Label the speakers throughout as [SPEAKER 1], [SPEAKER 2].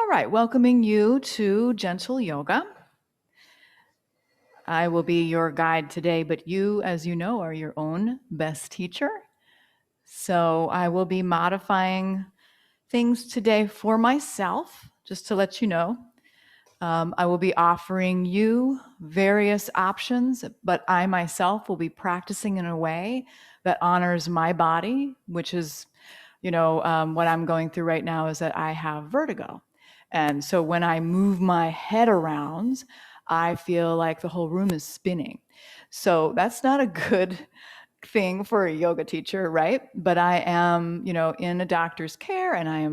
[SPEAKER 1] All right, welcoming you to Gentle Yoga. I will be your guide today, but you, as you know, are your own best teacher. So I will be modifying things today for myself, just to let you know. I will be offering you various options, but I myself will be practicing in a way that honors my body, which is, what I'm going through right now is that I have vertigo. And so when I move my head around, I feel like the whole room is spinning. So that's not a good thing for a yoga teacher, right? But I am, in a doctor's care, and I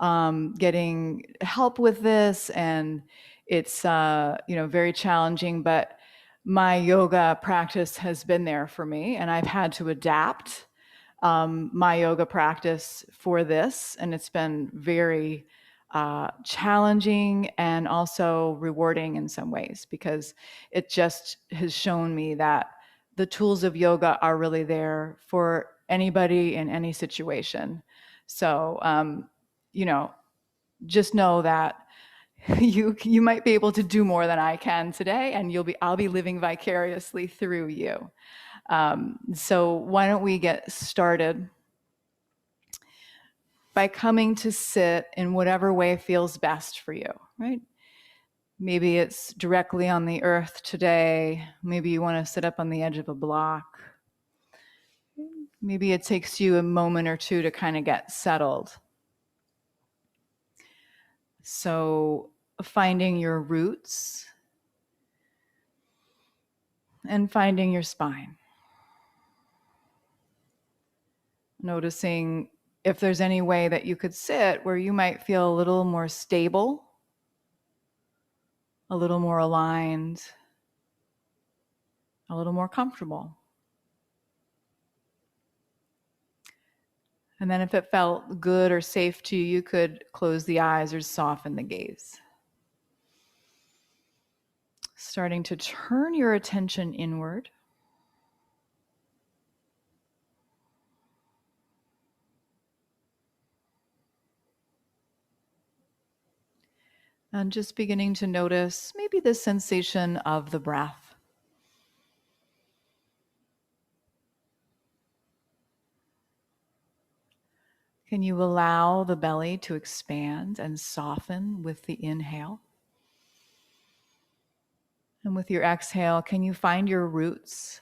[SPEAKER 1] am getting help with this, and it's, very challenging. But my yoga practice has been there for me, and I've had to adapt my yoga practice for this, and it's been very challenging and also rewarding in some ways, because it just has shown me that the tools of yoga are really there for anybody in any situation. So, just know that you might be able to do more than I can today, and I'll be living vicariously through you. So why don't we get started by coming to sit in whatever way feels best for you, right? Maybe it's directly on the earth today. Maybe you want to sit up on the edge of a block. Maybe it takes you a moment or two to kind of get settled. So finding your roots and finding your spine. Noticing if there's any way that you could sit where you might feel a little more stable, a little more aligned, a little more comfortable. And then if it felt good or safe to you, you could close the eyes or soften the gaze. Starting to turn your attention inward. And just beginning to notice maybe the sensation of the breath. Can you allow the belly to expand and soften with the inhale? And with your exhale, can you find your roots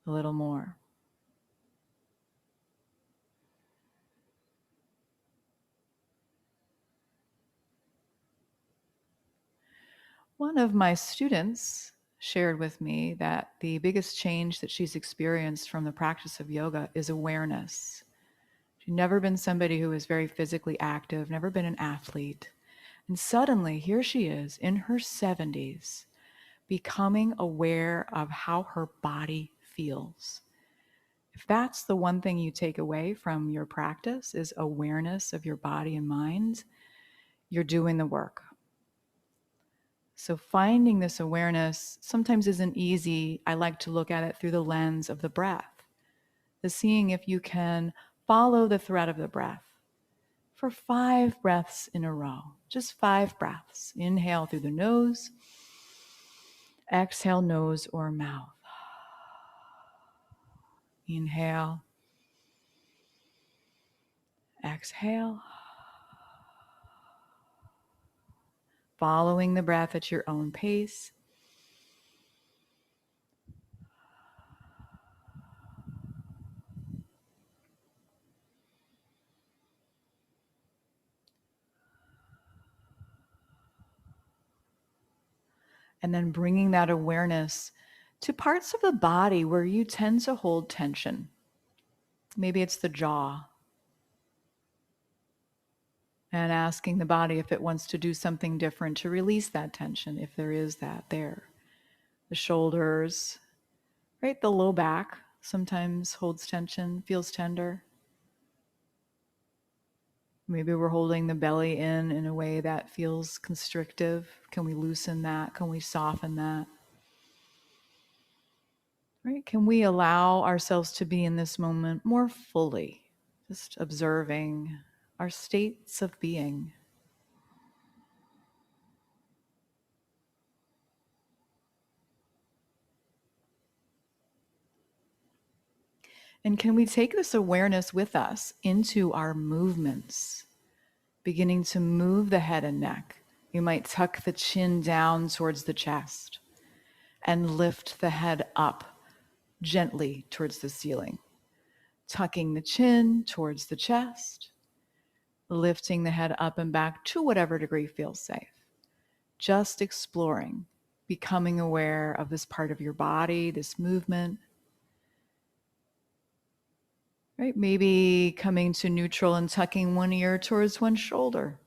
[SPEAKER 1] a little more? One of my students shared with me that the biggest change that she's experienced from the practice of yoga is awareness. She'd never been somebody who was very physically active, never been an athlete. And suddenly, here she is in her 70s, becoming aware of how her body feels. If that's the one thing you take away from your practice is awareness of your body and mind, you're doing the work. So finding this awareness sometimes isn't easy. I like to look at it through the lens of the breath, the seeing if you can follow the thread of the breath for 5 breaths in a row, just 5 breaths. Inhale through the nose, exhale nose or mouth. Inhale, exhale, following the breath at your own pace. And then bringing that awareness to parts of the body where you tend to hold tension. Maybe it's the jaw. And asking the body if it wants to do something different to release that tension, if there is that there. The shoulders, right? The low back sometimes holds tension, feels tender. Maybe we're holding the belly in a way that feels constrictive. Can we loosen that? Can we soften that? Right? Can we allow ourselves to be in this moment more fully, just observing our states of being? And can we take this awareness with us into our movements, beginning to move the head and neck? You might tuck the chin down towards the chest and lift the head up gently towards the ceiling. Tucking the chin towards the chest, lifting the head up and back to whatever degree feels safe. Just exploring, becoming aware of this part of your body, this movement. Right? Maybe coming to neutral and tucking one ear towards one shoulder,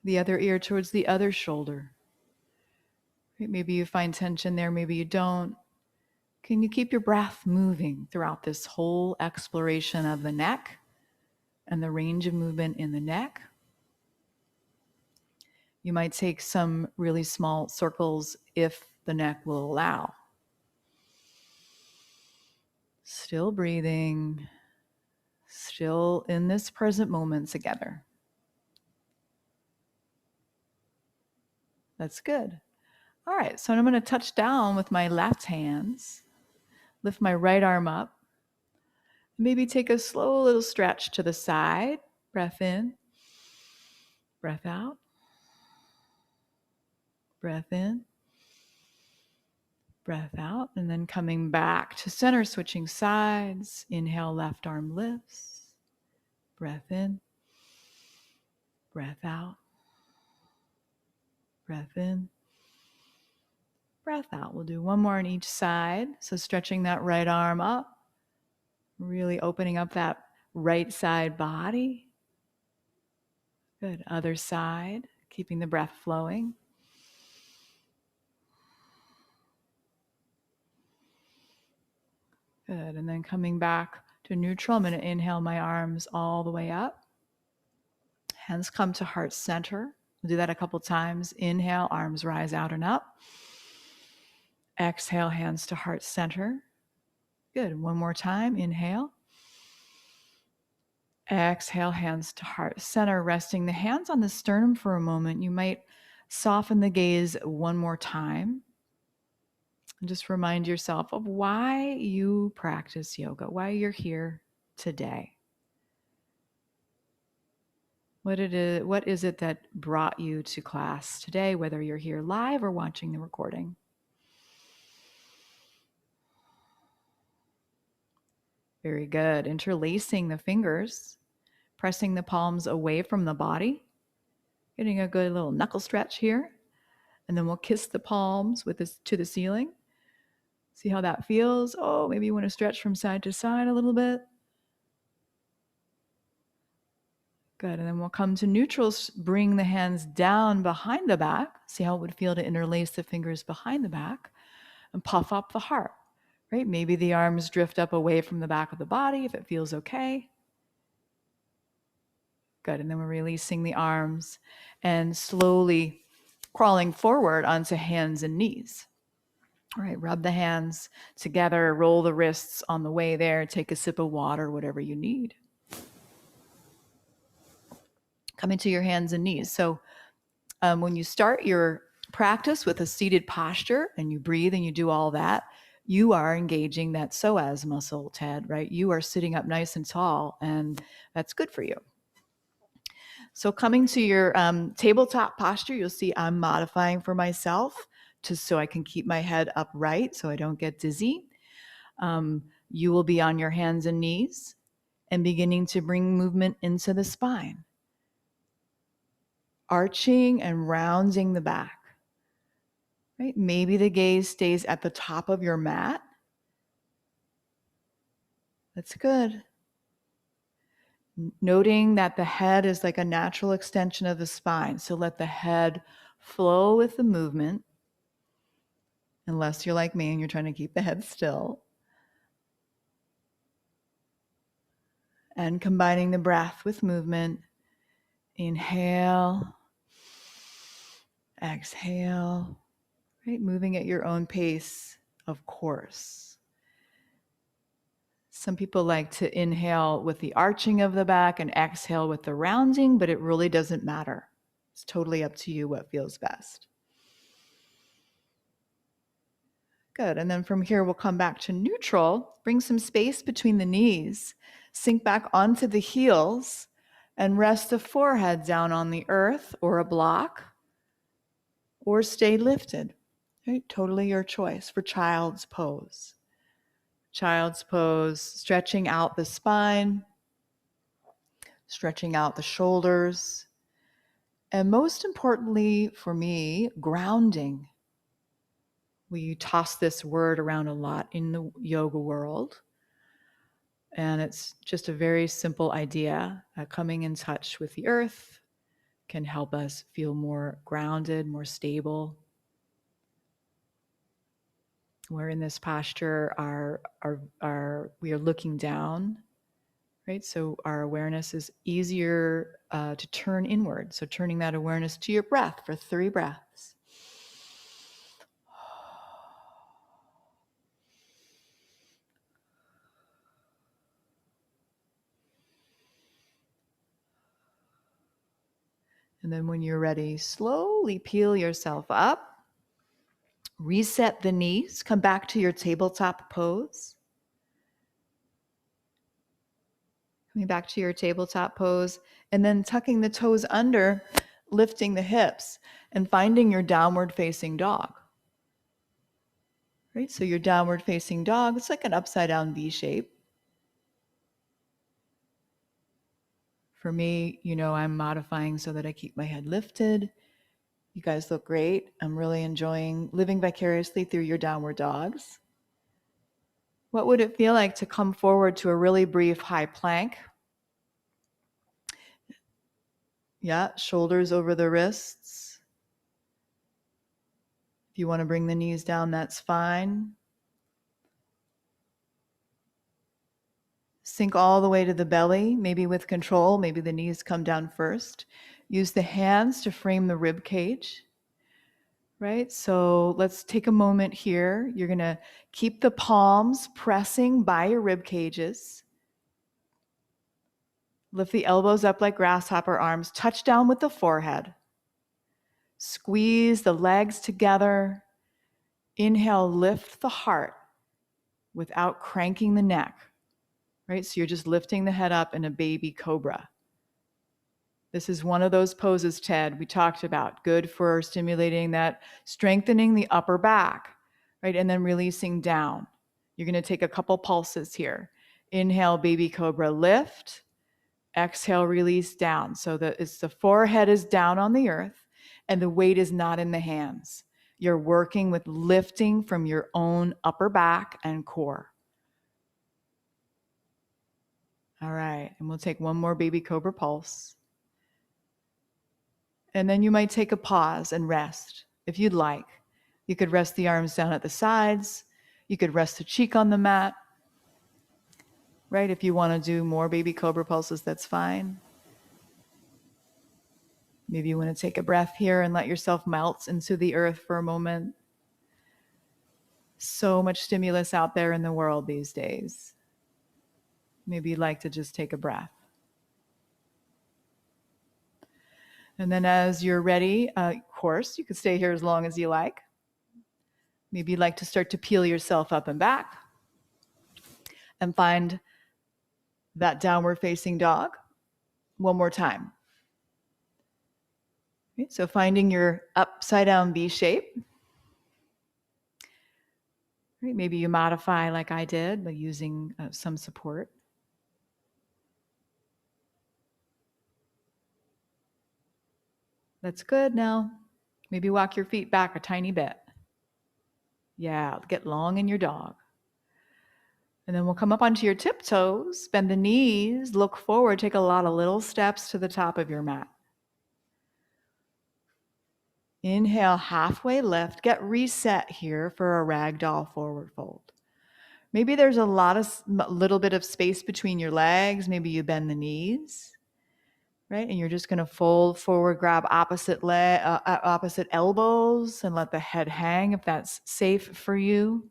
[SPEAKER 1] the other ear towards the other shoulder. Right? Maybe you find tension there, maybe you don't. Can you keep your breath moving throughout this whole exploration of the neck and the range of movement in the neck? You might take some really small circles if the neck will allow. Still breathing, still in this present moment together. That's good. All right, so I'm going to touch down with my left hands, lift my right arm up, maybe take a slow little stretch to the side. Breath in, breath out, breath in, breath out, and then coming back to center, switching sides. Inhale, left arm lifts, breath in, breath out, breath in, breath out. We'll do one more on each side. So stretching that right arm up, really opening up that right side body. Good. Other side, keeping the breath flowing. Good. And then coming back to neutral, I'm going to inhale my arms all the way up. Hands come to heart center. We'll do that a couple times. Inhale, arms rise out and up. Exhale, hands to heart center. Good. One more time. Inhale. Exhale, hands to heart center. Resting the hands on the sternum for a moment. You might soften the gaze one more time. And just remind yourself of why you practice yoga, why you're here today. What is it that brought you to class today, whether you're here live or watching the recording? Very good. Interlacing the fingers, pressing the palms away from the body, getting a good little knuckle stretch here. And then we'll kiss the palms with this to the ceiling. See how that feels? Oh, maybe you want to stretch from side to side a little bit. Good. And then we'll come to neutral, bring the hands down behind the back. See how it would feel to interlace the fingers behind the back and puff up the heart, right? Maybe the arms drift up away from the back of the body if it feels okay. Good. And then we're releasing the arms and slowly crawling forward onto hands and knees. All right, rub the hands together, roll the wrists on the way there, take a sip of water, whatever you need. Coming to your hands and knees. So when you start your practice with a seated posture and you breathe and you do all that, you are engaging that psoas muscle, Ted, right? You are sitting up nice and tall, and that's good for you. So coming to your tabletop posture, you'll see I'm modifying for myself just so I can keep my head upright so I don't get dizzy. You will be on your hands and knees and beginning to bring movement into the spine. Arching and rounding the back. Right? Maybe the gaze stays at the top of your mat. That's good. Noting that the head is like a natural extension of the spine. So let the head flow with the movement. Unless you're like me and you're trying to keep the head still. And combining the breath with movement. Inhale. Exhale. Right? Moving at your own pace, of course. Some people like to inhale with the arching of the back and exhale with the rounding, but it really doesn't matter. It's totally up to you what feels best. Good. And then from here, we'll come back to neutral. Bring some space between the knees. Sink back onto the heels and rest the forehead down on the earth or a block, or stay lifted. Right? Totally your choice for child's pose. Child's pose, stretching out the spine, stretching out the shoulders, and most importantly for me, grounding. We toss this word around a lot in the yoga world. And it's just a very simple idea. Coming in touch with the earth can help us feel more grounded, more stable. We're in this posture, we are looking down, right? So our awareness is easier to turn inward. So turning that awareness to your breath for 3 breaths. And then when you're ready, slowly peel yourself up. Reset the knees. Come back to your tabletop pose. Coming back to your tabletop pose, and then tucking the toes under, lifting the hips, and finding your downward facing dog. Right? So your downward facing dog, it's like an upside down V shape. For me, I'm modifying so that I keep my head lifted. You guys look great. I'm really enjoying living vicariously through your downward dogs. What would it feel like to come forward to a really brief high plank? Yeah, shoulders over the wrists. If you want to bring the knees down, that's fine. Sink all the way to the belly, maybe with control. Maybe the knees come down first. Use the hands to frame the rib cage. Right? So let's take a moment here. You're going to keep the palms pressing by your rib cages. Lift the elbows up like grasshopper arms. Touch down with the forehead. Squeeze the legs together. Inhale, lift the heart without cranking the neck. Right? So you're just lifting the head up in a baby cobra. This is one of those poses, Ted, we talked about. Good for stimulating that, strengthening the upper back, right? And then releasing down. You're going to take a couple pulses here. Inhale, baby cobra, lift. Exhale, release down. So that it's the forehead is down on the earth and the weight is not in the hands. You're working with lifting from your own upper back and core. All right, and we'll take one more baby cobra pulse. And then you might take a pause and rest if you'd like. You could rest the arms down at the sides. You could rest the cheek on the mat. Right? If you want to do more baby cobra pulses, that's fine. Maybe you want to take a breath here and let yourself melt into the earth for a moment. So much stimulus out there in the world these days. Maybe you'd like to just take a breath. And then as you're ready, of course, you could stay here as long as you like. Maybe you'd like to start to peel yourself up and back and find that downward facing dog one more time. Okay, so finding your upside down V shape. Right, maybe you modify like I did by using some support. That's good. Now, maybe walk your feet back a tiny bit. Yeah, get long in your dog. And then we'll come up onto your tiptoes, bend the knees, look forward, take a lot of little steps to the top of your mat. Inhale, halfway lift, get reset here for a ragdoll forward fold. Maybe there's a little bit of space between your legs. Maybe you bend the knees, right? And you're just going to fold forward, grab opposite elbows and let the head hang if that's safe for you.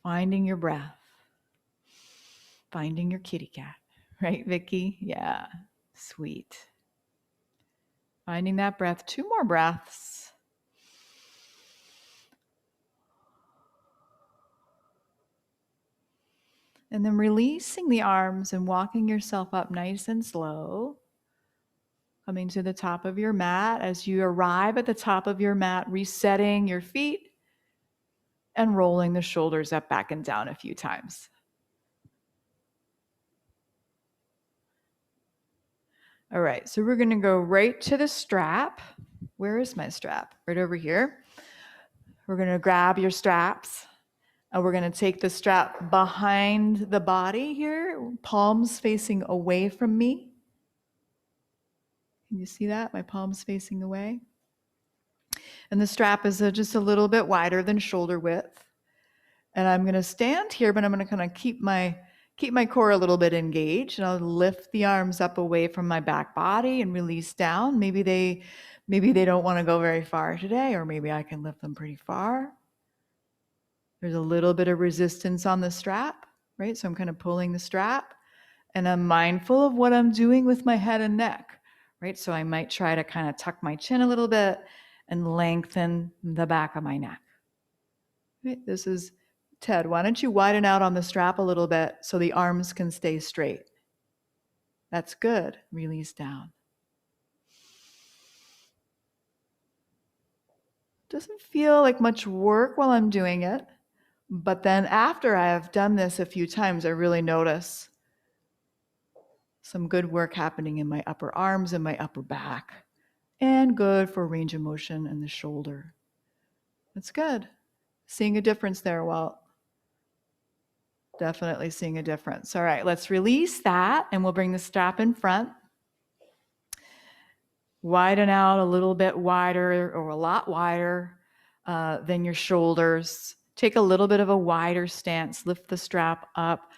[SPEAKER 1] Finding your breath. Finding your kitty cat, right, Vicky? Yeah, sweet. Finding that breath. 2 more breaths. And then releasing the arms and walking yourself up nice and slow. Coming to the top of your mat. As you arrive at the top of your mat, resetting your feet and rolling the shoulders up, back, and down a few times. All right, so we're going to go right to the strap. Where is my strap? Right over here. We're going to grab your straps and we're going to take the strap behind the body here, palms facing away from me. Can you see that? My palms facing away. And the strap is just a little bit wider than shoulder width. And I'm going to stand here, but I'm going to kind of keep my core a little bit engaged, and I'll lift the arms up away from my back body and release down. Maybe they don't want to go very far today, or maybe I can lift them pretty far. There's a little bit of resistance on the strap, right? So I'm kind of pulling the strap, and I'm mindful of what I'm doing with my head and neck, right? So I might try to kind of tuck my chin a little bit and lengthen the back of my neck. Right? This is Ted. Why don't you widen out on the strap a little bit so the arms can stay straight? That's good. Release down. Doesn't feel like much work while I'm doing it, but then after I have done this a few times, I really notice some good work happening in my upper arms and my upper back, and good for range of motion in the shoulder. That's good. Seeing a difference there, Walt. Definitely seeing a difference. All right, let's release that, and we'll bring the strap in front. Widen out a little bit wider, or a lot wider than your shoulders. Take a little bit of a wider stance. Lift the strap up.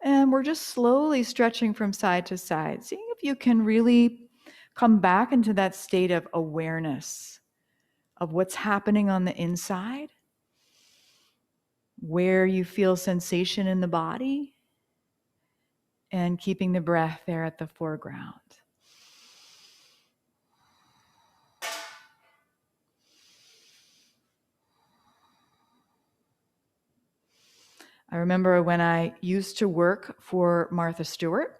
[SPEAKER 1] And we're just slowly stretching from side to side, seeing if you can really come back into that state of awareness of what's happening on the inside, where you feel sensation in the body, and keeping the breath there at the foreground. I remember when I used to work for Martha Stewart,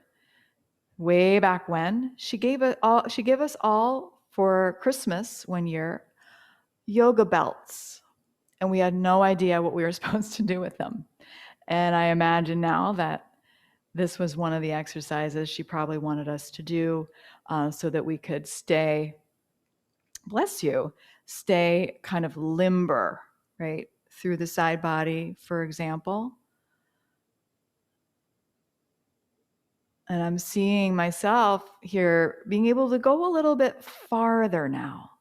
[SPEAKER 1] way back when, she gave us all for Christmas one year yoga belts, and we had no idea what we were supposed to do with them. And I imagine now that this was one of the exercises she probably wanted us to do so that we could stay, bless you, stay kind of limber, right? Through the side body, for example. And I'm seeing myself here being able to go a little bit farther now.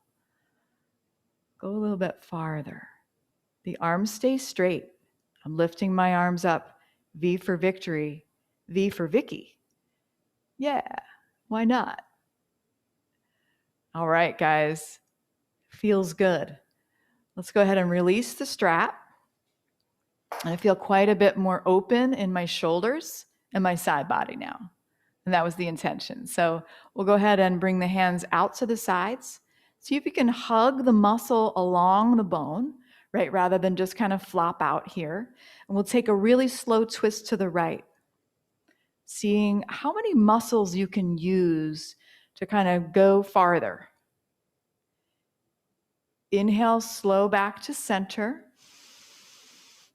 [SPEAKER 1] Go a little bit farther. The arms stay straight. I'm lifting my arms up. V for victory. V for Vicky. Yeah, why not? All right, guys. Feels good. Let's go ahead and release the strap. I feel quite a bit more open in my shoulders and my side body now. And that was the intention. So we'll go ahead and bring the hands out to the sides. See if you can hug the muscle along the bone, right? Rather than just kind of flop out here. And we'll take a really slow twist to the right. Seeing how many muscles you can use to kind of go farther. Inhale, slow back to center.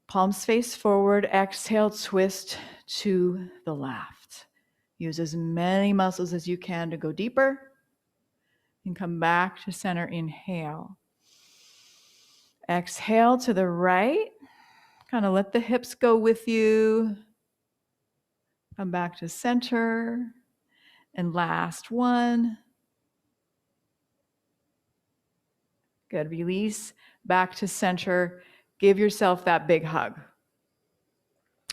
[SPEAKER 1] Palms face forward. Exhale, twist to the left. Use as many muscles as you can to go deeper. And come back to center. Inhale. Exhale to the right. Kind of let the hips go with you. Come back to center. And last one. Good. Release back to center. Give yourself that big hug.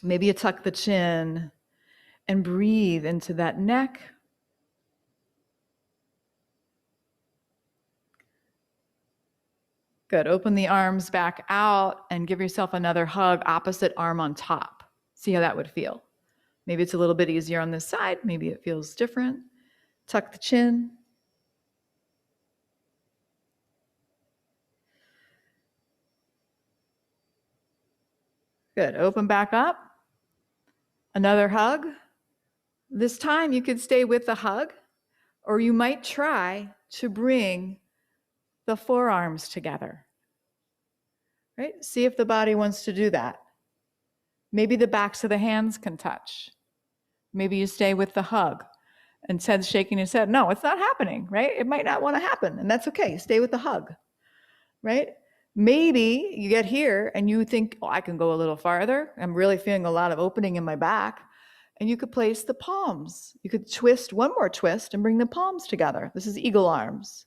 [SPEAKER 1] Maybe you tuck the chin and breathe into that neck. Good. Open the arms back out and give yourself another hug, opposite arm on top. See how that would feel. Maybe it's a little bit easier on this side. Maybe it feels different. Tuck the chin. Good. Open back up. Another hug. This time you could stay with the hug, or you might try to bring the forearms together. Right? See if the body wants to do that. Maybe the backs of the hands can touch. Maybe you stay with the hug. And Ted's shaking his head. No, it's not happening, right? It might not want to happen, and that's okay. Stay with the hug, right? Maybe you get here and you think, oh, I can go a little farther. I'm really feeling a lot of opening in my back. And you could place the palms. You could twist one more twist and bring the palms together. This is eagle arms.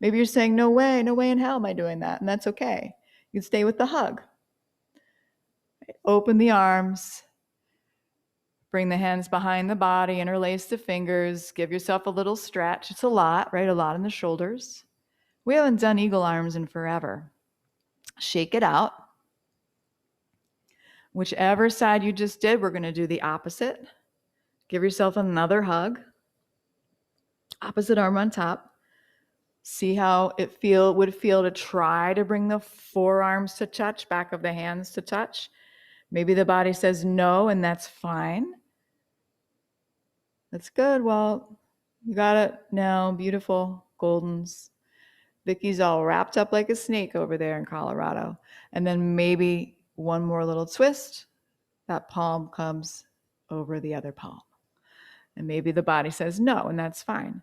[SPEAKER 1] Maybe you're saying, no way in hell am I doing that. And that's okay. You can stay with the hug. Open the arms. Bring the hands behind the body, interlace the fingers, give yourself a little stretch. It's a lot, right? A lot in the shoulders. We haven't done eagle arms in forever. Shake it out. Whichever side you just did, we're going to do the opposite. Give yourself another hug. Opposite arm on top. See how it would feel to try to bring the forearms to touch, back of the hands to touch. Maybe the body says no, and that's fine. That's good. Well, you got it now. Beautiful Goldens. Vicky's all wrapped up like a snake over there in Colorado. And then maybe one more little twist. That palm comes over the other palm. And maybe the body says no, and that's fine.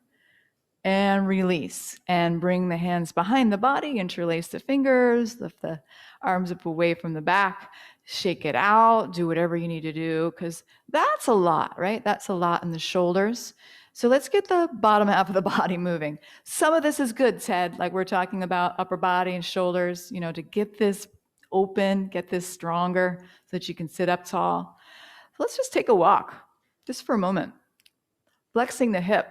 [SPEAKER 1] And release. And bring the hands behind the body. Interlace the fingers. Lift the arms up away from the back. Shake it out. Do whatever you need to do, because that's a lot, right? That's a lot in the shoulders. So let's get the bottom half of the body moving. Some of this is good, Ted, like we're talking about upper body and shoulders, to get this open, get this stronger so that you can sit up tall. So let's just take a walk, just for a moment. Flexing the hip,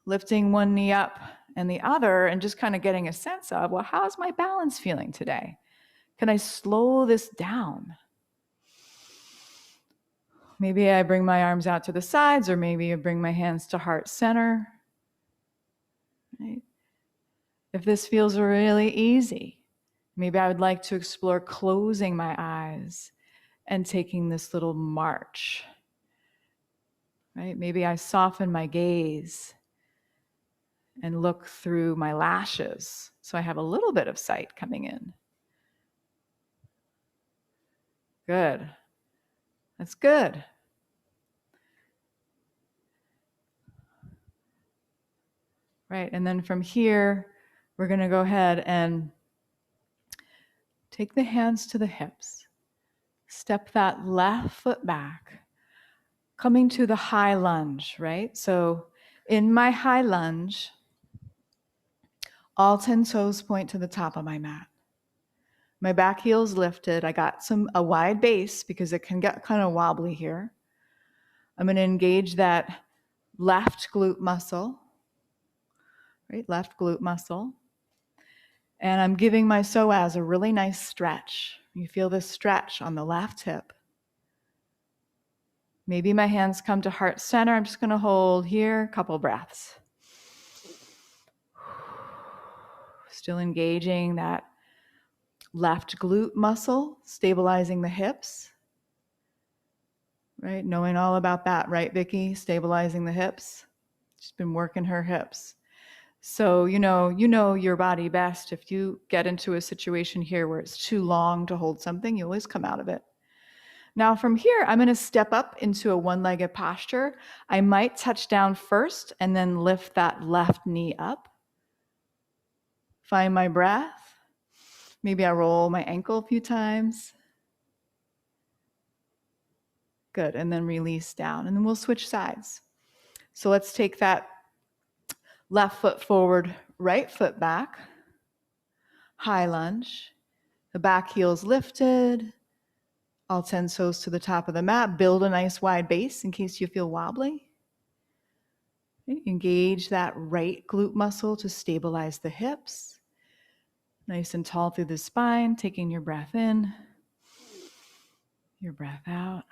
[SPEAKER 1] lifting one knee up and the other, and just kind of getting a sense of, well, how's my balance feeling today? Can I slow this down? Maybe I bring my arms out to the sides, or maybe I bring my hands to heart center. Right? If this feels really easy, maybe I would like to explore closing my eyes and taking this little march. Right? Maybe I soften my gaze and look through my lashes so I have a little bit of sight coming in. Good. That's good. Right, and then from here, we're going to go ahead and take the hands to the hips. Step that left foot back, coming to the high lunge, right? So in my high lunge, all 10 toes point to the top of my mat. My back heel's lifted. I got a wide base because it can get kind of wobbly here. I'm going to engage that left glute muscle, right? Left glute muscle. And I'm giving my psoas a really nice stretch. You feel this stretch on the left hip. Maybe my hands come to heart center. I'm just going to hold here, a couple breaths. Still engaging that left glute muscle, stabilizing the hips. Right? Knowing all about that, right, Vicky? Stabilizing the hips. She's been working her hips. So, you know your body best. If you get into a situation here where it's too long to hold something, you always come out of it. Now from here, I'm going to step up into a one-legged posture. I might touch down first and then lift that left knee up. Find my breath. Maybe I roll my ankle a few times. Good, and then release down, and then we'll switch sides. So let's take that left foot forward, right foot back. High lunge. The back heel's lifted. All 10 toes to the top of the mat. Build a nice wide base in case you feel wobbly. Engage that right glute muscle to stabilize the hips. Nice and tall through the spine. Taking your breath in. Your breath out.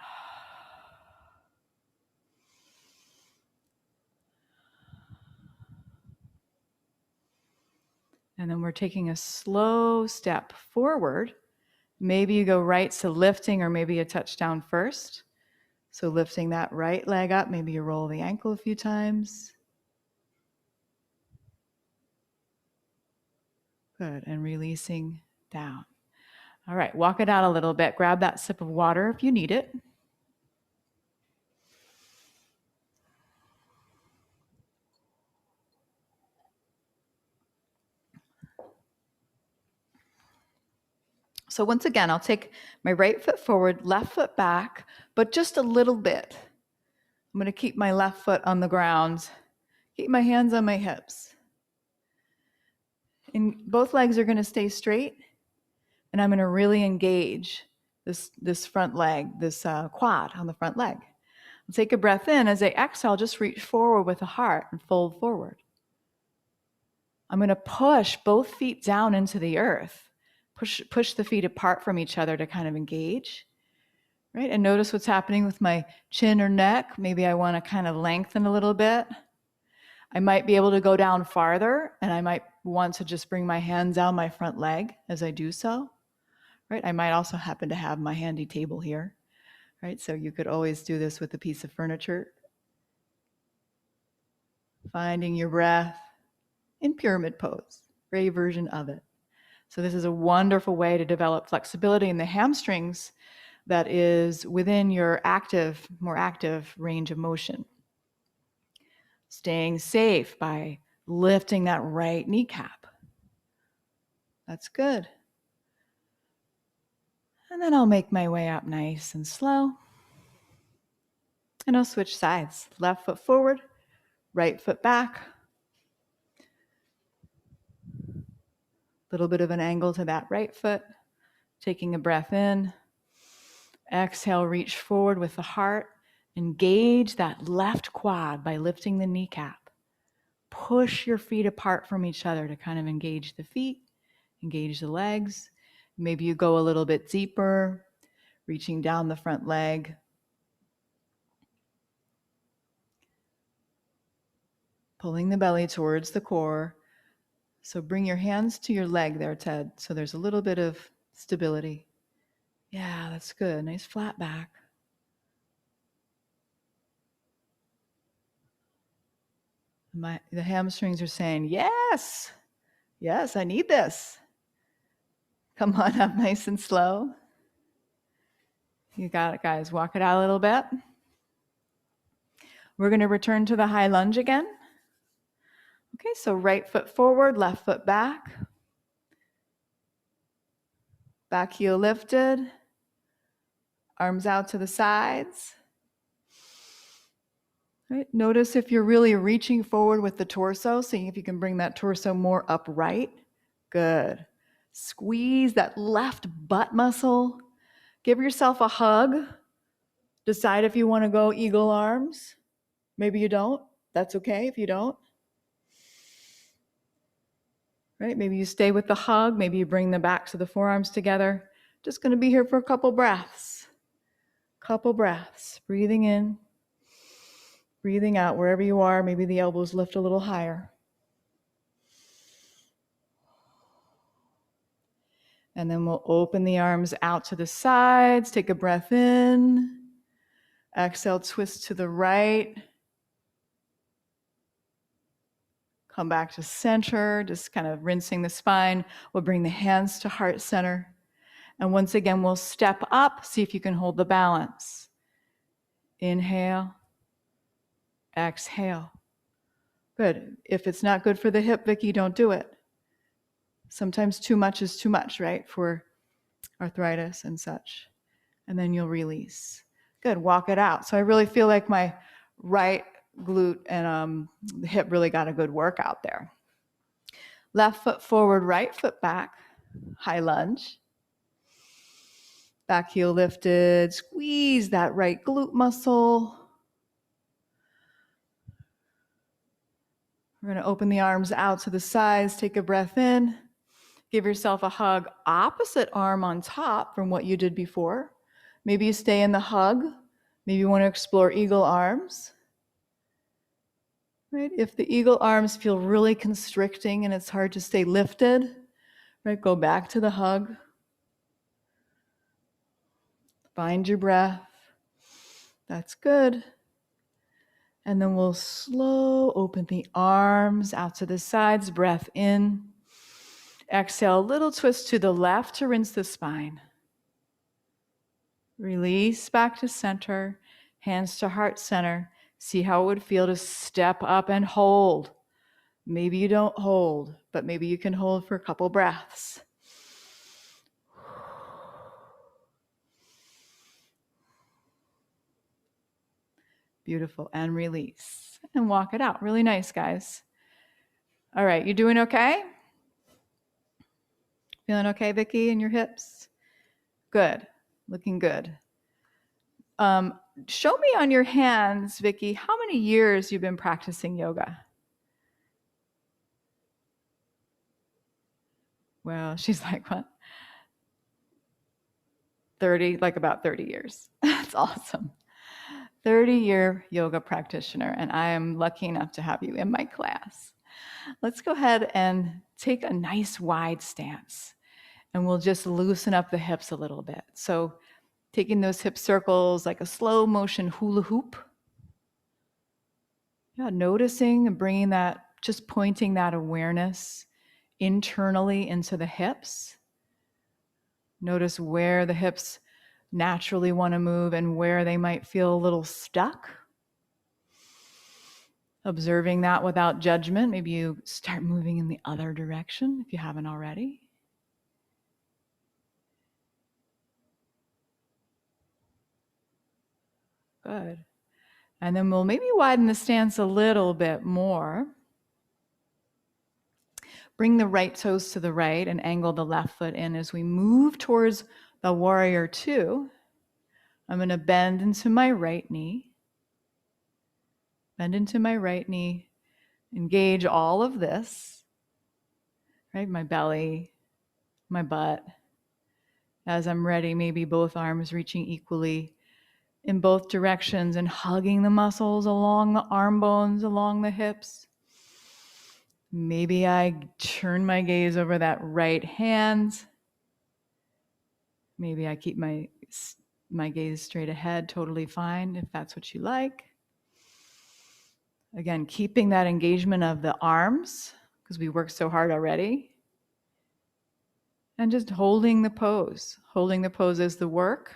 [SPEAKER 1] And then we're taking a slow step forward Maybe you go right to lifting, or maybe a touchdown first. So lifting that right leg up, maybe you roll the ankle a few times. Good, and releasing down. All right, walk it out a little bit. Grab that sip of water if you need it. So once again, I'll take my right foot forward, left foot back, but just a little bit. I'm going to keep my left foot on the ground, keep my hands on my hips. And both legs are going to stay straight, and I'm going to really engage this front leg, this quad on the front leg. I'll take a breath in. As I exhale, just reach forward with the heart and fold forward. I'm going to push both feet down into the earth. Push the feet apart from each other to kind of engage, right? And notice what's happening with my chin or neck. Maybe I want to kind of lengthen a little bit. I might be able to go down farther, and I might want to just bring my hands down my front leg as I do so, right? I might also happen to have my handy table here, right? So you could always do this with a piece of furniture. Finding your breath in pyramid pose, or a version of it. So this is a wonderful way to develop flexibility in the hamstrings that is within your more active range of motion. Staying safe by lifting that right kneecap. That's good. And then I'll make my way up nice and slow. And I'll switch sides. Left foot forward, right foot back. Little bit of an angle to that right foot. Taking a breath in. Exhale, reach forward with the heart. Engage that left quad by lifting the kneecap. Push your feet apart from each other to kind of engage the feet, engage the legs. Maybe you go a little bit deeper, reaching down the front leg. Pulling the belly towards the core. So bring your hands to your leg there, Ted. So there's a little bit of stability. Yeah, that's good. Nice flat back. The hamstrings are saying, yes, I need this. Come on up nice and slow. You got it, guys. Walk it out a little bit. We're going to return to the high lunge again. Okay, so right foot forward, left foot back. Back heel lifted. Arms out to the sides. Right. Notice if you're really reaching forward with the torso, seeing if you can bring that torso more upright. Good. Squeeze that left butt muscle. Give yourself a hug. Decide if you want to go eagle arms. Maybe you don't. That's okay if you don't. Right? Maybe you stay with the hug. Maybe you bring the backs of the forearms together. Just going to be here for a couple breaths. Couple breaths. Breathing in. Breathing out wherever you are. Maybe the elbows lift a little higher. And then we'll open the arms out to the sides. Take a breath in. Exhale, twist to the right. Come back to center, just kind of rinsing the spine. We'll bring the hands to heart center. And once again, we'll step up. See if you can hold the balance. Inhale. Exhale. Good. If it's not good for the hip, Vicky, don't do it. Sometimes too much is too much, right? For arthritis and such. And then you'll release. Good. Walk it out. So I really feel like my right glute and the hip really got a good workout there. Left foot forward, right foot back. High lunge. Back heel lifted. Squeeze that right glute muscle. We're going to open the arms out to the sides. Take a breath in. Give yourself a hug. Opposite arm on top from what you did before. Maybe you stay in the hug. Maybe you want to explore eagle arms. Right? If the eagle arms feel really constricting and it's hard to stay lifted, right? Go back to the hug. Find your breath. That's good. And then we'll slow open the arms out to the sides. Breath in. Exhale, a little twist to the left to rinse the spine. Release back to center, hands to heart center. See how it would feel to step up and hold. Maybe you don't hold, but maybe you can hold for a couple breaths. Beautiful. And release. And walk it out. Really nice, guys. All right, you doing okay? Feeling okay, Vicki, in your hips? Good. Looking good. Show me on your hands, Vicki, how many years you've been practicing yoga? Well, she's like, what? 30, like about 30 years. That's awesome. 30-year yoga practitioner, and I am lucky enough to have you in my class. Let's go ahead and take a nice wide stance, and we'll just loosen up the hips a little bit. So taking those hip circles like a slow motion hula hoop. Yeah, noticing and bringing that, just pointing that awareness internally into the hips. Notice where the hips naturally want to move and where they might feel a little stuck. Observing that without judgment. Maybe you start moving in the other direction if you haven't already. Good. And then we'll maybe widen the stance a little bit more. Bring the right toes to the right and angle the left foot in as we move towards the warrior two. I'm going to bend into my right knee. Bend into my right knee. Engage all of this, right? My belly, my butt. As I'm ready, maybe both arms reaching equally in both directions and hugging the muscles along the arm bones, along the hips. Maybe I turn my gaze over that right hand. Maybe I keep my gaze straight ahead, totally fine if that's what you like. Again, keeping that engagement of the arms because we worked so hard already. And just holding the pose. Holding the pose is the work.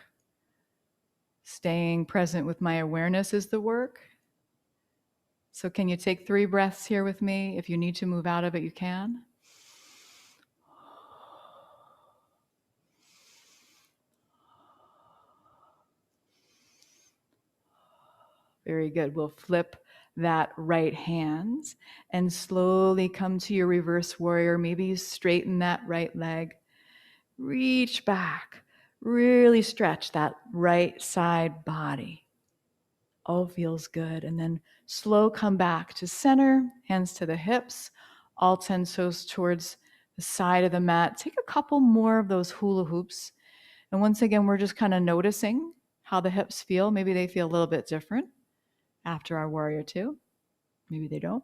[SPEAKER 1] Staying present with my awareness is the work. So can you take 3 breaths here with me? If you need to move out of it, you can. Very good. We'll flip that right hand and slowly come to your reverse warrior. Maybe you straighten that right leg. Reach back. Really stretch that right side body. All feels good. And then slow come back to center, hands to the hips, all 10 toes towards the side of the mat. Take a couple more of those hula hoops. And once again, we're just kind of noticing how the hips feel. Maybe they feel a little bit different after our warrior two. Maybe they don't.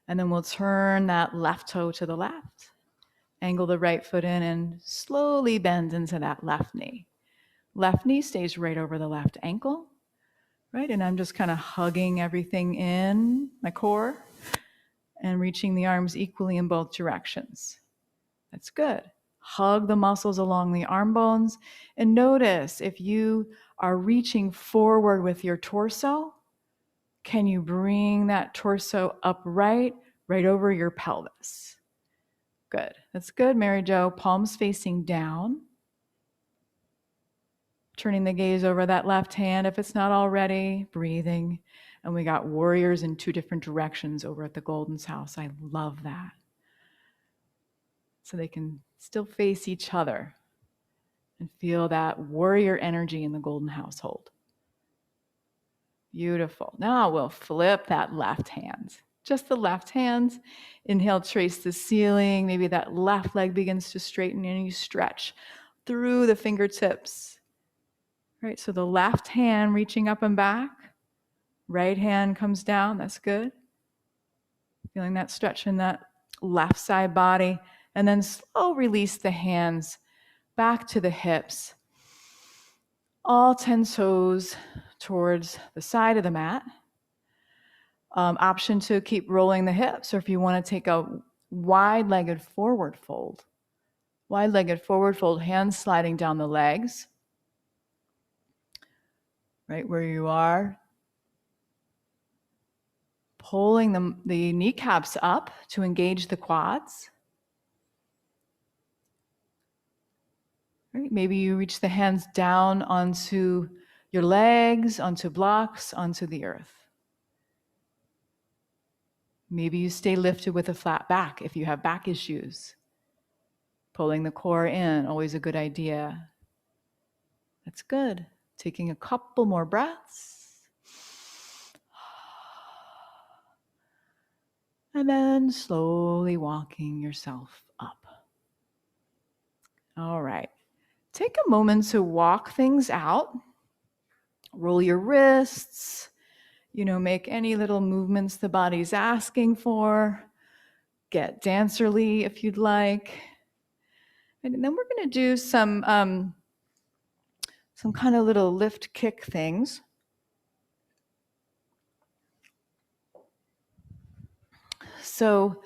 [SPEAKER 1] And then we'll turn that left toe to the left. Angle the right foot in and slowly bend into that left knee. Left knee stays right over the left ankle, right? And I'm just kind of hugging everything in my core and reaching the arms equally in both directions. That's good. Hug the muscles along the arm bones and notice if you are reaching forward with your torso, can you bring that torso upright, right over your pelvis? Good. That's good, Mary Jo. Palms facing down. Turning the gaze over that left hand if it's not already. Breathing. And we got warriors in 2 different directions over at the Golden's house. I love that. So they can still face each other and feel that warrior energy in the Golden household. Beautiful. Now we'll flip that left hand. Just the left hand. Inhale, trace the ceiling. Maybe that left leg begins to straighten and you stretch through the fingertips. Right, so the left hand reaching up and back. Right hand comes down. That's good. Feeling that stretch in that left side body. And then slow release the hands back to the hips. all 10 toes towards the side of the mat. Option to keep rolling the hips, or if you want to take a wide-legged forward fold. Wide-legged forward fold, hands sliding down the legs, right where you are. Pulling the kneecaps up to engage the quads. Right? Maybe you reach the hands down onto your legs, onto blocks, onto the earth. Maybe you stay lifted with a flat back if you have back issues. Pulling the core in, always a good idea. That's good. Taking a couple more breaths. And then slowly walking yourself up. All right. Take a moment to walk things out. Roll your wrists. Make any little movements the body's asking for. Get dancerly if you'd like. And then we're going to do some kind of little lift kick things. So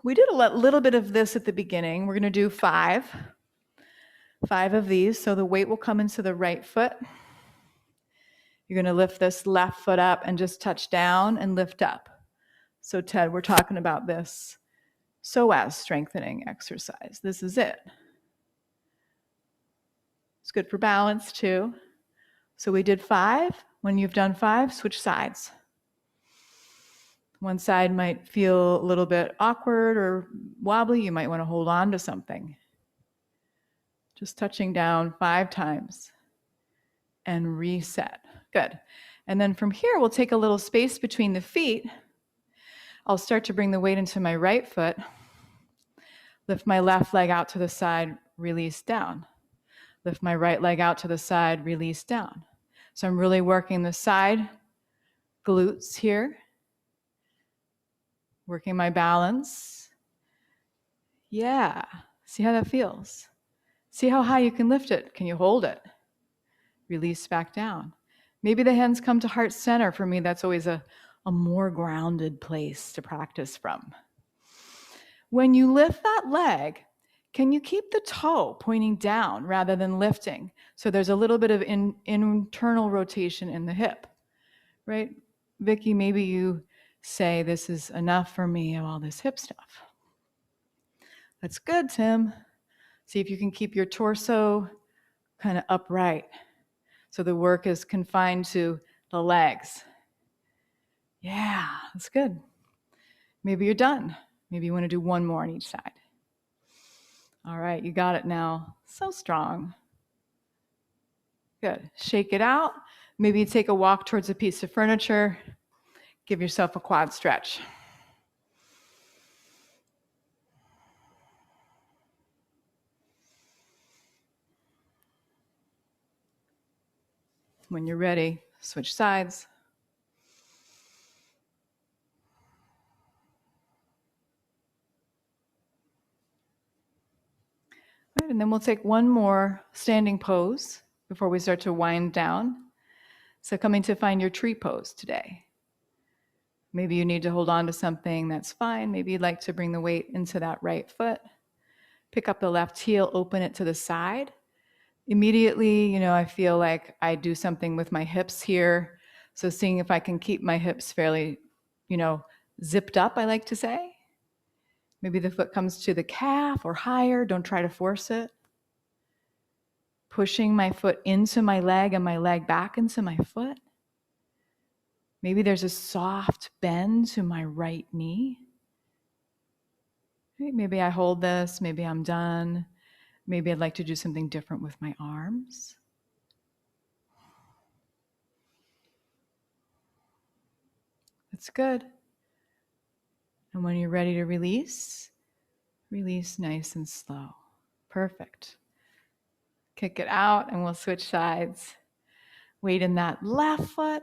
[SPEAKER 1] we did a little bit of this at the beginning. We're going to do 5 of these. So the weight will come into the right foot. You're going to lift this left foot up and just touch down and lift up. So Ted, we're talking about this psoas strengthening exercise. This is it. It's good for balance too. So we did 5. When you've done 5, switch sides. One side might feel a little bit awkward or wobbly. You might want to hold on to something. Just touching down 5 times and reset. Good. And then from here, we'll take a little space between the feet. I'll start to bring the weight into my right foot. Lift my left leg out to the side, release down. Lift my right leg out to the side, release down. So I'm really working the side glutes here. Working my balance. Yeah. See how that feels? See how high you can lift it. Can you hold it? Release back down. Maybe the hands come to heart center. For me, that's always a more grounded place to practice from. When you lift that leg, can you keep the toe pointing down rather than lifting? So there's a little bit of internal rotation in the hip, right? Vicki, maybe you say, this is enough for me of all this hip stuff. That's good, Tim. See if you can keep your torso kind of upright. So the work is confined to the legs. Yeah, that's good. Maybe you're done. Maybe you want to do one more on each side. All right, you got it now. So strong. Good. Shake it out. Maybe you take a walk towards a piece of furniture. Give yourself a quad stretch. When you're ready, switch sides. All right, and then we'll take one more standing pose before we start to wind down. So coming to find your tree pose today. Maybe you need to hold on to something, that's fine. Maybe you'd like to bring the weight into that right foot. Pick up the left heel, open it to the side. Immediately, I feel like I do something with my hips here. So seeing if I can keep my hips fairly, zipped up, I like to say. Maybe the foot comes to the calf or higher. Don't try to force it. Pushing my foot into my leg and my leg back into my foot. Maybe there's a soft bend to my right knee. Maybe I hold this. Maybe I'm done. Maybe I'd like to do something different with my arms. That's good. And when you're ready to release, release nice and slow. Perfect. Kick it out and we'll switch sides. Weight in that left foot.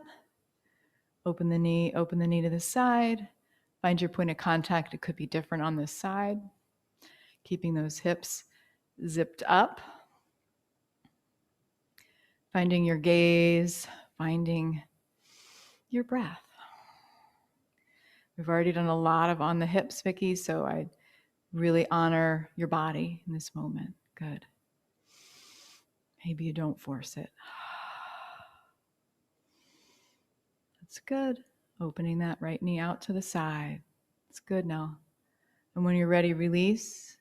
[SPEAKER 1] Open the knee to the side. Find your point of contact. It could be different on this side. Keeping those hips zipped up. Finding your gaze, finding your breath. We've already done a lot of on the hips, Vicki, so I really honor your body in this moment. Good. Maybe you don't force it. That's good. Opening that right knee out to the side. It's good now. And when you're ready, release.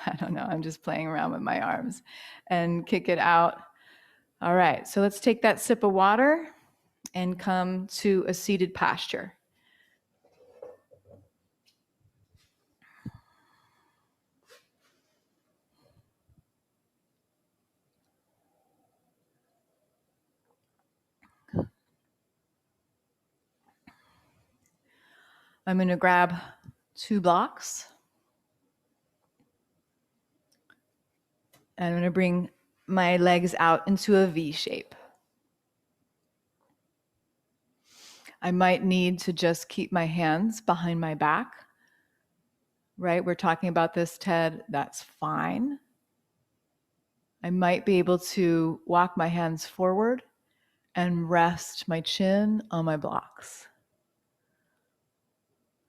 [SPEAKER 1] I don't know, I'm just playing around with my arms. And kick it out. All right, so let's take that sip of water and come to a seated posture. I'm going to grab 2 blocks. And I'm going to bring my legs out into a V shape. I might need to just keep my hands behind my back. Right? We're talking about this, Ted. That's fine. I might be able to walk my hands forward and rest my chin on my blocks.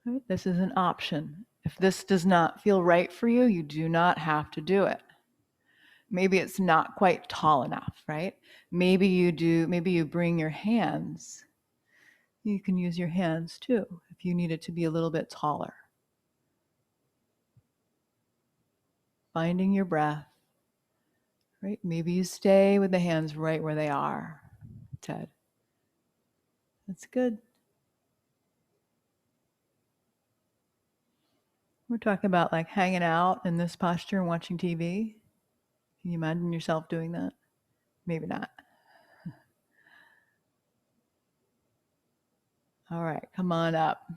[SPEAKER 1] Right? This is an option. If this does not feel right for you, you do not have to do it. Maybe it's not quite tall enough, right? Maybe you do, maybe you bring your hands. You can use your hands too if you need it to be a little bit taller. Finding your breath, right? Maybe you stay with the hands right where they are, Ted. That's good. We're talking about like hanging out in this posture and watching TV. Can you imagine yourself doing that? Maybe not. All right, come on up.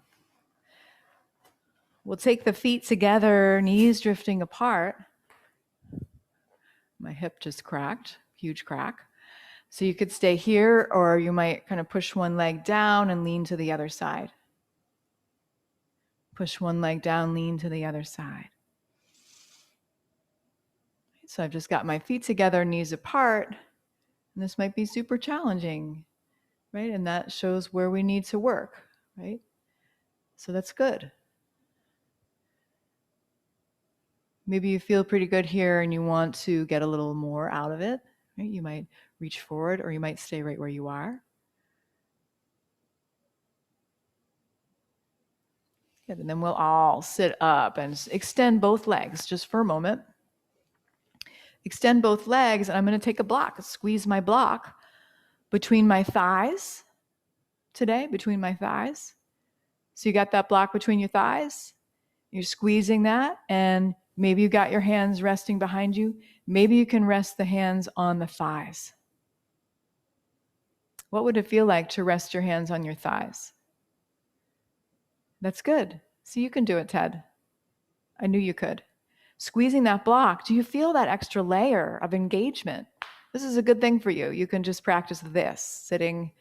[SPEAKER 1] We'll take the feet together, knees drifting apart. My hip just cracked, huge crack. So you could stay here, or you might kind of push one leg down and lean to the other side. Push one leg down, lean to the other side. So I've just got my feet together, knees apart, and this might be super challenging, right? And that shows where we need to work, right? So that's good. Maybe you feel pretty good here and you want to get a little more out of it, right? You might reach forward or you might stay right where you are. Good, and then we'll all sit up and extend both legs just for a moment. Extend both legs, and I'm going to take a block, squeeze my block between my thighs today, between my thighs. So you got that block between your thighs. You're squeezing that, and maybe you got your hands resting behind you. Maybe you can rest the hands on the thighs. What would it feel like to rest your hands on your thighs? That's good. So you can do it, Ted. I knew you could. Squeezing that block, do you feel that extra layer of engagement? This is a good thing for you. You can just practice this, sitting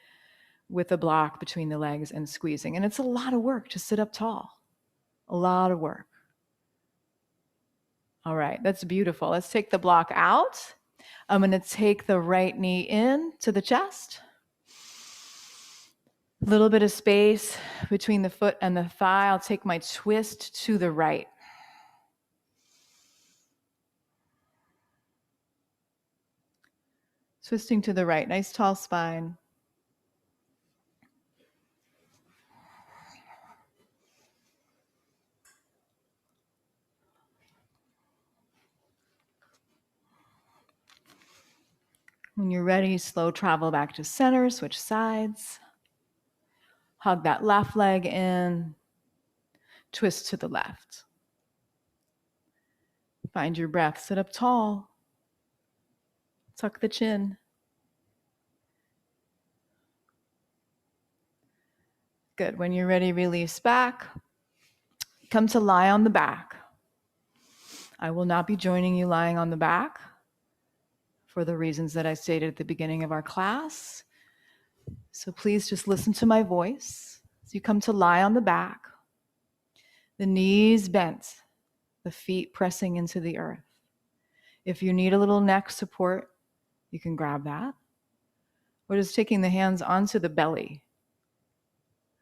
[SPEAKER 1] with a block between the legs and squeezing. And it's a lot of work to sit up tall. A lot of work. All right, that's beautiful. Let's take the block out. I'm going to take the right knee in to the chest. A little bit of space between the foot and the thigh. I'll take my twist to the right. Twisting to the right, nice tall spine. When you're ready, slow travel back to center, switch sides. Hug that left leg in, twist to the left. Find your breath, sit up tall. Tuck the chin. Good, when you're ready, release back. Come to lie on the back. I will not be joining you lying on the back for the reasons that I stated at the beginning of our class. So please just listen to my voice. So you come to lie on the back, the knees bent, the feet pressing into the earth. If you need a little neck support, you can grab that. or just taking the hands onto the belly.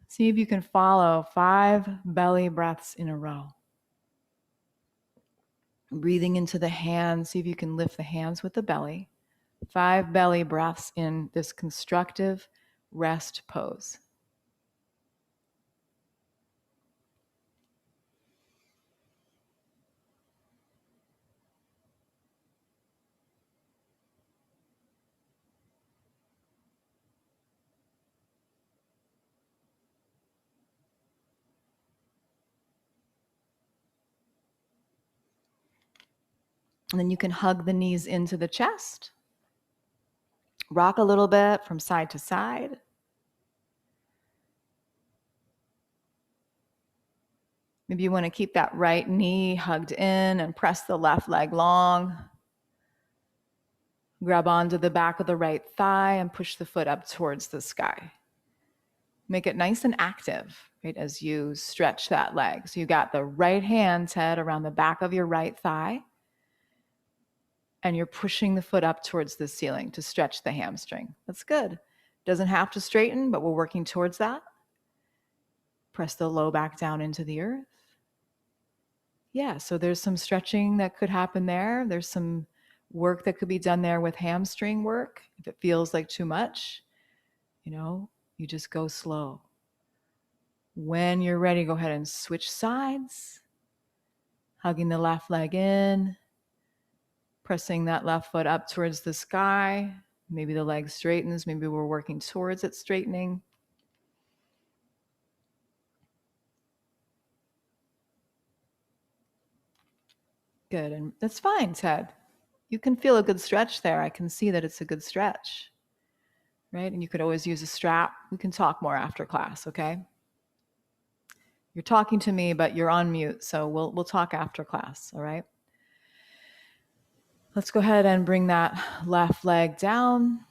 [SPEAKER 1] See if you can follow 5 belly breaths in a row. Breathing into the hands, see if you can lift the hands with the belly. 5 belly breaths in this constructive rest pose. And then you can hug the knees into the chest. Rock a little bit from side to side. Maybe you want to keep that right knee hugged in and press the left leg long. Grab onto the back of the right thigh and push the foot up towards the sky. Make it nice and active, right, as you stretch that leg. So you got the right hand, Ted, around the back of your right thigh, and you're pushing the foot up towards the ceiling to stretch the hamstring. That's good. Doesn't have to straighten, but we're working towards that. Press the low back down into the earth. Yeah, so there's some stretching that could happen there. There's some work that could be done there with hamstring work. If it feels like too much, you just go slow. When you're ready, go ahead and switch sides. Hugging the left leg in, pressing that left foot up towards the sky. Maybe the leg straightens. Maybe we're working towards it straightening. Good, and that's fine, Ted. You can feel a good stretch there. I can see that it's a good stretch, right? And you could always use a strap. We can talk more after class, okay? You're talking to me, but you're on mute, so we'll talk after class, all right? Let's go ahead and bring that left leg down.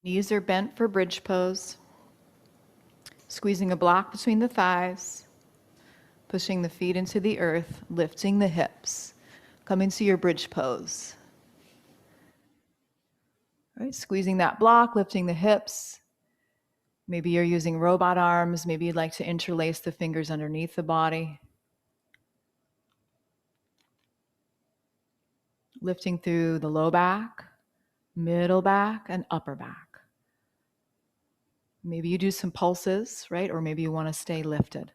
[SPEAKER 1] Knees are bent for bridge pose. Squeezing a block between the thighs. Pushing the feet into the earth, lifting the hips. Coming to your bridge pose. All right, squeezing that block, lifting the hips. Maybe you're using robot arms. Maybe you'd like to interlace the fingers underneath the body. Lifting through the low back, middle back, and upper back. Maybe you do some pulses, right? Or maybe you want to stay lifted.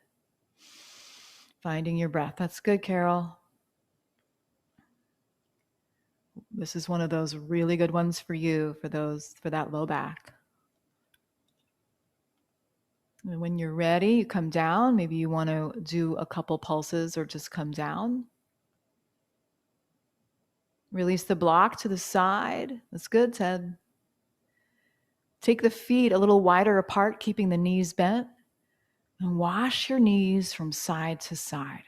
[SPEAKER 1] Finding your breath. That's good, Carol. This is one of those really good ones for you, for that low back. And when you're ready, you come down. Maybe you want to do a couple pulses or just come down. Release the block to the side. That's good, Ted. Take the feet a little wider apart, keeping the knees bent. And wash your knees from side to side.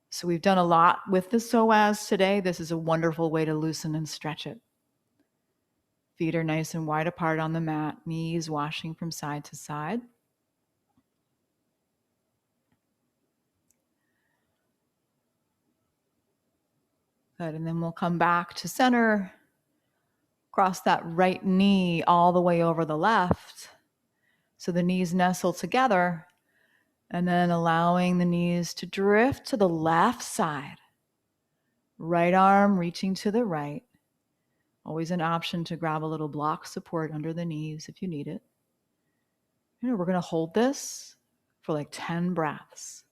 [SPEAKER 1] So we've done a lot with the psoas today. This is a wonderful way to loosen and stretch it. Feet are nice and wide apart on the mat. Knees washing from side to side. Good, and then we'll come back to center. Cross that right knee all the way over the left. So the knees nestle together. And then allowing the knees to drift to the left side. Right arm reaching to the right. Always an option to grab a little block support under the knees if you need it. We're going to hold this for like 10 breaths.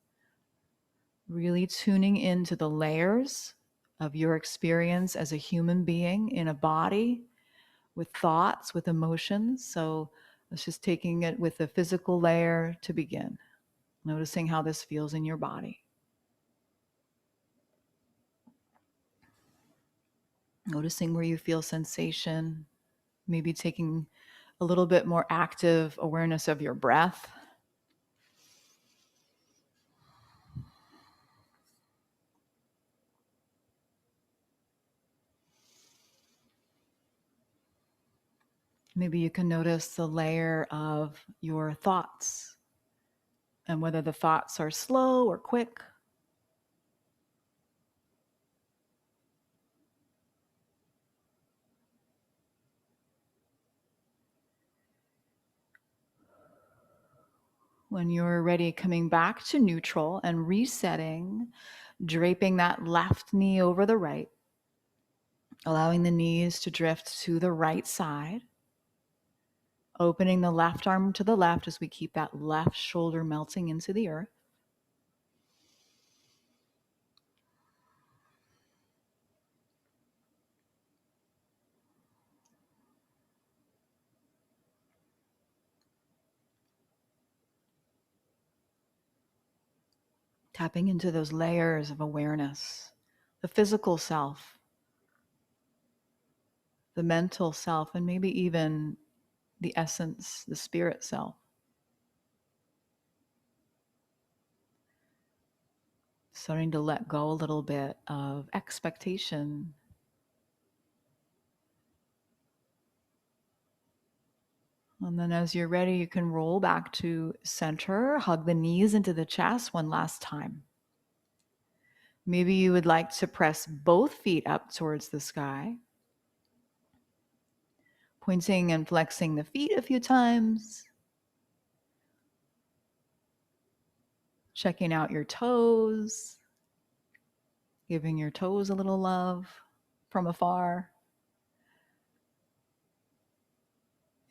[SPEAKER 1] Really tuning into the layers of your experience as a human being in a body with thoughts, with emotions. So let's just taking it with the physical layer to begin. Noticing how this feels in your body. Noticing where you feel sensation, maybe taking a little bit more active awareness of your breath. Maybe you can notice the layer of your thoughts and whether the thoughts are slow or quick. When you're ready, coming back to neutral and resetting, draping that left knee over the right, allowing the knees to drift to the right side, opening the left arm to the left as we keep that left shoulder melting into the earth. Tapping into those layers of awareness, the physical self, the mental self, and maybe even the essence, the spirit self. Starting to let go a little bit of expectation. And then as you're ready, you can roll back to center, hug the knees into the chest one last time. Maybe you would like to press both feet up towards the sky, pointing and flexing the feet a few times, checking out your toes, giving your toes a little love from afar.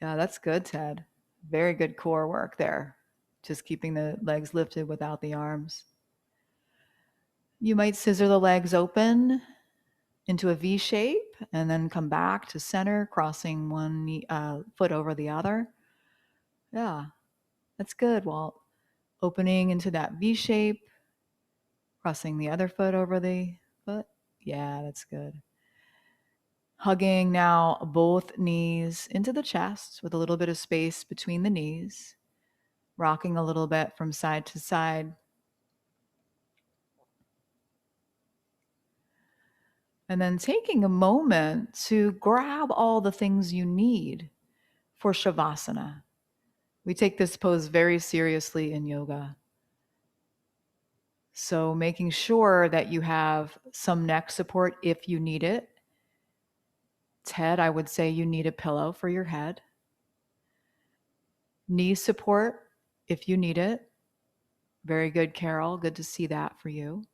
[SPEAKER 1] Yeah, that's good, Ted. Very good core work there. Just keeping the legs lifted without the arms. You might scissor the legs open into a V shape and then come back to center, crossing one knee, foot over the other. Yeah, that's good, Walt. Opening into that V shape, crossing the other foot over the foot. Yeah, that's good. Hugging now both knees into the chest with a little bit of space between the knees, rocking a little bit from side to side. And then taking a moment to grab all the things you need for Shavasana. We take this pose very seriously in yoga. So making sure that you have some neck support if you need it. Ted, I would say you need a pillow for your head. Knee support if you need it. Very good, Carol. Good to see that for you.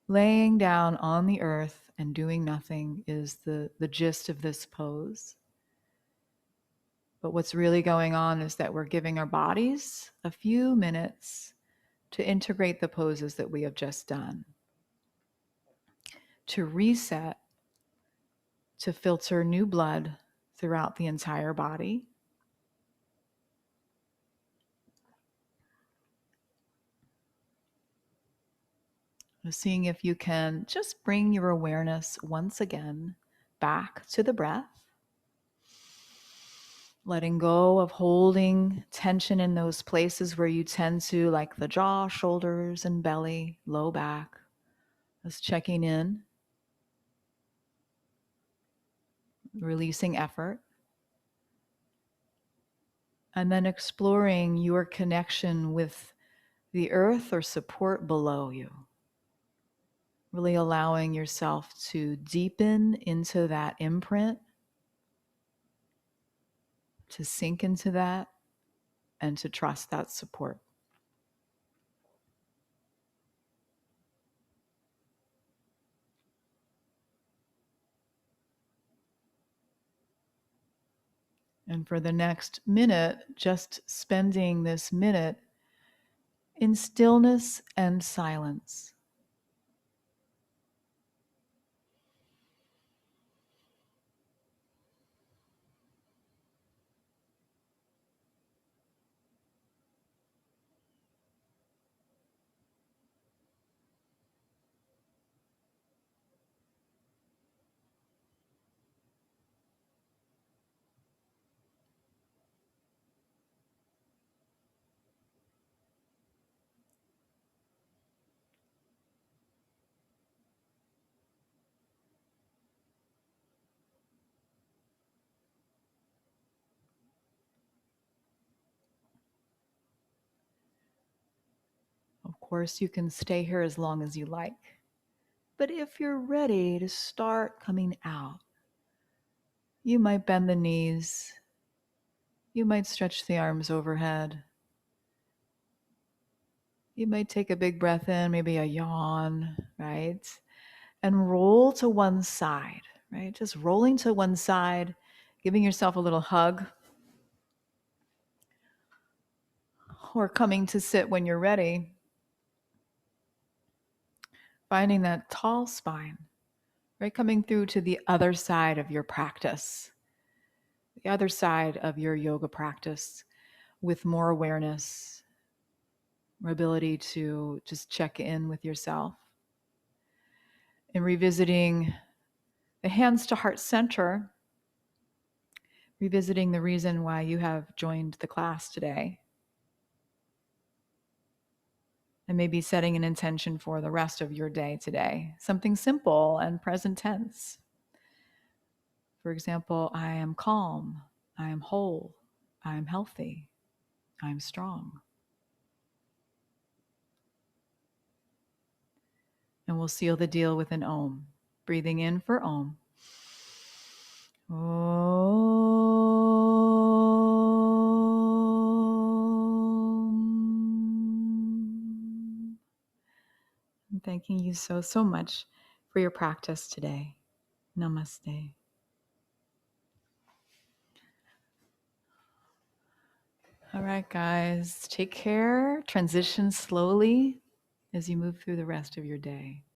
[SPEAKER 1] Laying down on the earth and doing nothing is the gist of this pose. But what's really going on is that we're giving our bodies a few minutes to integrate the poses that we have just done, to reset, to filter new blood throughout the entire body. Seeing if you can just bring your awareness once again back to the breath. Letting go of holding tension in those places where you tend to, like the jaw, shoulders, and belly, low back. Just checking in, releasing effort. And then exploring your connection with the earth or support below you. Really allowing yourself to deepen into that imprint, to sink into that, and to trust that support. And for the next minute, just spending this minute in stillness and silence. course, you can stay here as long as you like. But if you're ready to start coming out, you might bend the knees. You might stretch the arms overhead. You might take a big breath in, maybe a yawn, right? And roll to one side, right? Just rolling to one side, giving yourself a little hug, or coming to sit when you're ready. Finding that tall spine, right? Coming through to the other side of your practice, the other side of your yoga practice with more awareness, more ability to just check in with yourself. And revisiting the hands to heart center, revisiting the reason why you have joined the class today. And maybe setting an intention for the rest of your day today. Something simple and present tense. For example, I am calm, I am whole, I am healthy, I am strong. And we'll seal the deal with an Om. Breathing in for Om. Om. I'm thanking you so, so much for your practice today. Namaste. All right, guys, take care. Transition slowly as you move through the rest of your day.